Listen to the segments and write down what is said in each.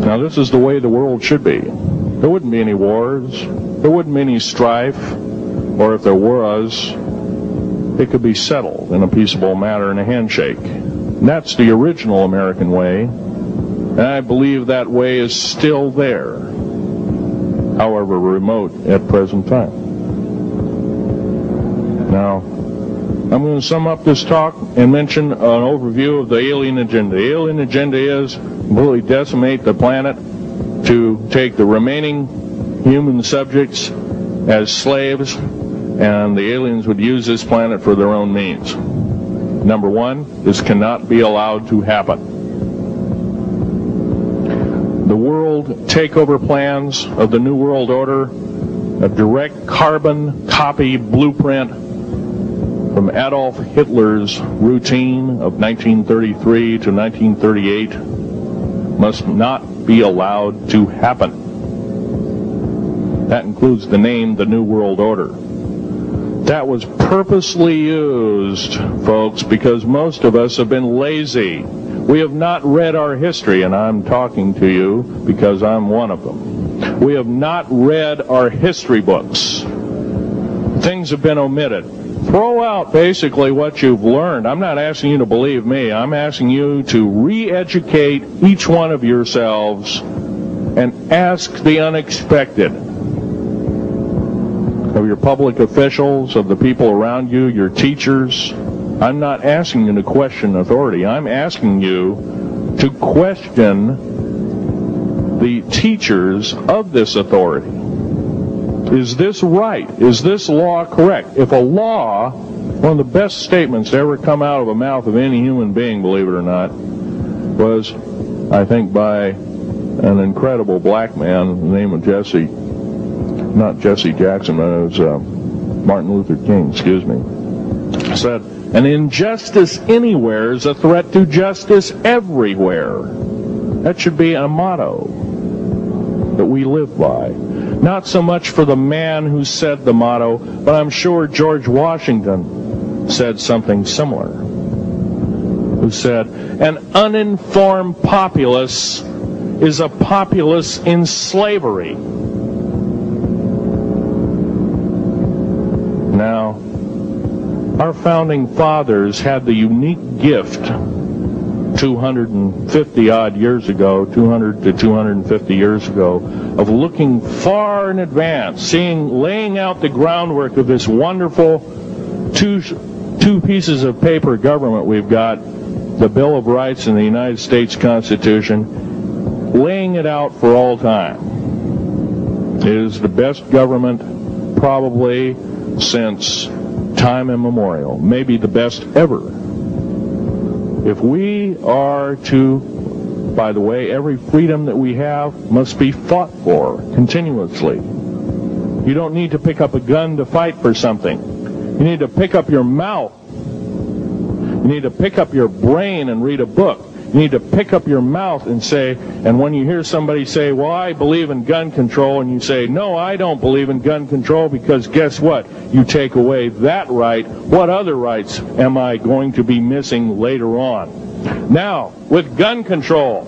Now, this is the way the world should be. There wouldn't be any wars. There wouldn't be any strife. Or if there was, it could be settled in a peaceable manner in a handshake. And that's the original American way. And I believe that way is still there, however remote at present time. Now, I'm going to sum up this talk and mention an overview of the alien agenda. The alien agenda is completely decimate the planet, to take the remaining human subjects as slaves, and the aliens would use this planet for their own means. Number one, this cannot be allowed to happen. The world takeover plans of the New World Order, a direct carbon copy blueprint from Adolf Hitler's routine of 1933 to 1938, must not be allowed to happen. That includes the name, the New World Order. That was purposely used, folks, because most of us have been lazy. We have not read our history, and I'm talking to you because I'm one of them. We have not read our history books. Things have been omitted. Throw out basically what you've learned. I'm not asking you to believe me. I'm asking you to re-educate each one of yourselves and ask the unexpected of your public officials, of the people around you, your teachers. I'm not asking you to question authority. I'm asking you to question the teachers of this authority. Is this right? Is this law correct? If a law, one of the best statements to ever come out of the mouth of any human being, believe it or not, was, I think, by an incredible black man, the name of Jesse, not Jesse Jackson, but it was Martin Luther King, excuse me, said, an injustice anywhere is a threat to justice everywhere. That should be a motto that we live by. Not so much for the man who said the motto, but I'm sure George Washington said something similar. Who said, an uninformed populace is a populace in slavery. Now, our founding fathers had the unique gift 250 odd years ago, 200 to 250 years ago, of looking far in advance, laying out the groundwork of this wonderful two pieces of paper government we've got, the Bill of Rights and the United States Constitution, laying it out for all time. It is the best government probably since time immemorial, maybe the best ever. If we are to, by the way, every freedom that we have must be fought for continuously. You don't need to pick up a gun to fight for something. You need to pick up your mouth. You need to pick up your brain and read a book. You need to pick up your mouth and say, and when you hear somebody say, well, I believe in gun control, and you say, no, I don't believe in gun control, because guess what? You take away that right. What other rights am I going to be missing later on? Now, with gun control.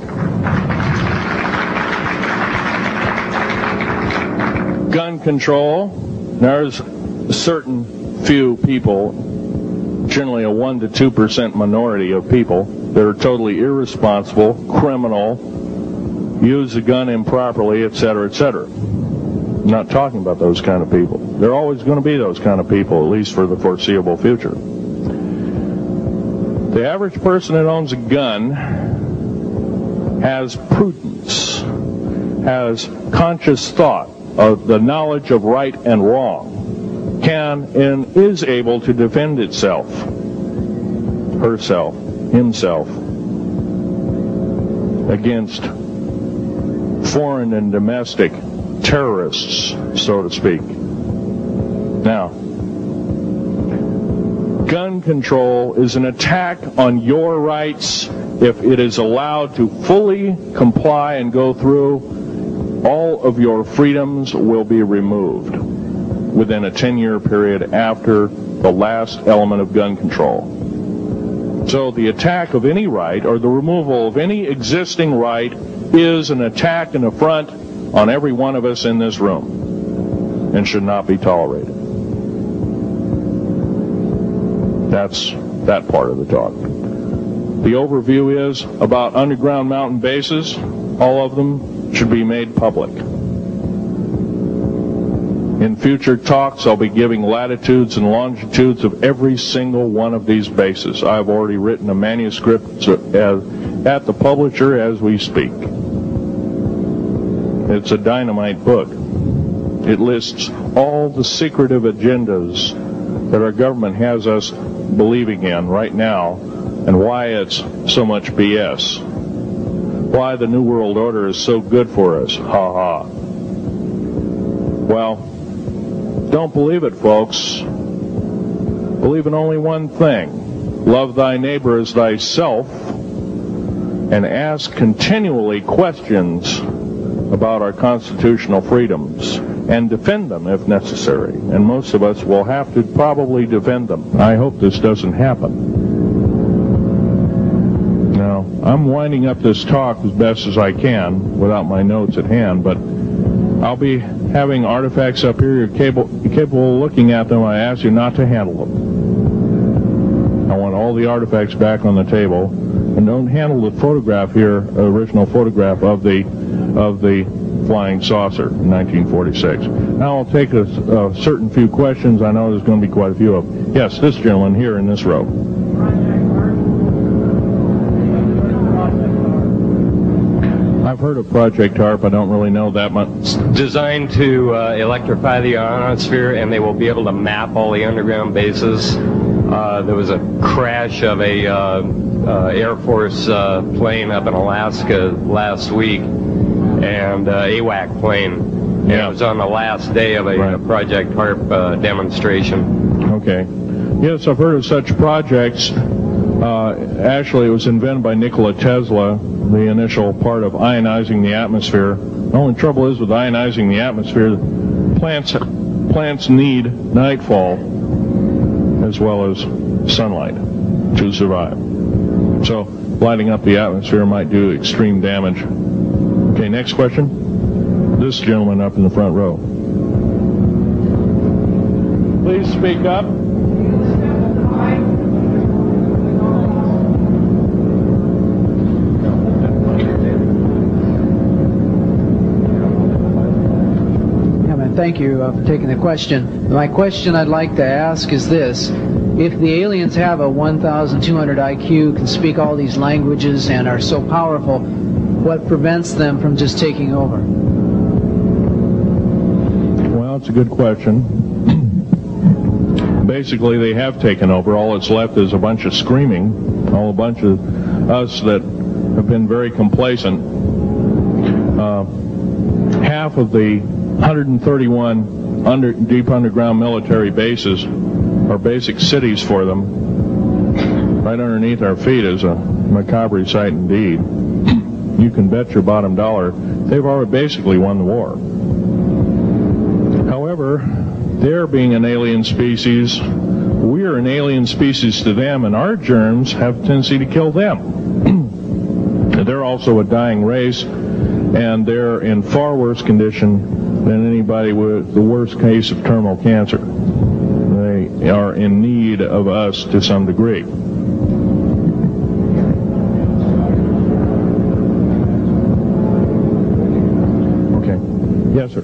Gun control, there's a certain few people, generally a 1 to 2% minority of people, that are totally irresponsible, criminal, use the gun improperly, etc., etc. I'm not talking about those kind of people. There are always going to be those kind of people, at least for the foreseeable future. The average person that owns a gun has prudence, has conscious thought of the knowledge of right and wrong, can and is able to defend itself, herself, himself, against foreign and domestic terrorists, so to speak. Now, gun control is an attack on your rights. If it is allowed to fully comply and go through, all of your freedoms will be removed within a 10-year period after the last element of gun control. So the attack of any right, or the removal of any existing right, is an attack and affront on every one of us in this room and should not be tolerated. That's that part of the talk. The overview is about underground mountain bases. All of them should be made public. In future talks, I'll be giving latitudes and longitudes of every single one of these bases. I've already written a manuscript at the publisher as we speak. It's a dynamite book. It lists all the secretive agendas that our government has us believing in right now and why it's so much BS. Why the New World Order is so good for us. Ha ha. Well, don't believe it, folks. Believe in only one thing. Love thy neighbor as thyself, and ask continually questions about our constitutional freedoms and defend them if necessary. And most of us will have to probably defend them. I hope this doesn't happen. Now, I'm winding up this talk as best as I can without my notes at hand, but I'll be having artifacts up here. You're capable of looking at them. I ask you not to handle them. I want all the artifacts back on the table. And don't handle the photograph here, original photograph of the flying saucer in 1946. Now I'll take a certain few questions. I know there's going to be quite a few of them. Yes, this gentleman here in this row. I've heard of Project HARP. I don't really know that much. It's designed to electrify the ionosphere, and they will be able to map all the underground bases. There was a crash of a Air Force plane up in Alaska last week, and AWAC plane. Yeah. It was on the last day of a Project HARP demonstration. Okay. Yes, I've heard of such projects. Actually, it was invented by Nikola Tesla, the initial part of ionizing the atmosphere. The only trouble is with ionizing the atmosphere, plants need nightfall as well as sunlight to survive. So lighting up the atmosphere might do extreme damage. Okay, next question. This gentleman up in the front row. Please speak up. Thank you for taking the question. My question I'd like to ask is this. If the aliens have a 1,200 IQ, can speak all these languages, and are so powerful, what prevents them from just taking over? Well, it's a good question. Basically, they have taken over. All that's left is a bunch of screaming, a bunch of us that have been very complacent. Half of the 131 deep underground military bases are basic cities for them. Right underneath our feet is a macabre sight indeed. You can bet your bottom dollar they've already basically won the war. However, they're being an alien species. We are an alien species to them, and our germs have a tendency to kill them. They're also a dying race, and they're in far worse condition than anybody with the worst case of terminal cancer. They are in need of us to some degree. Okay. Yes, sir.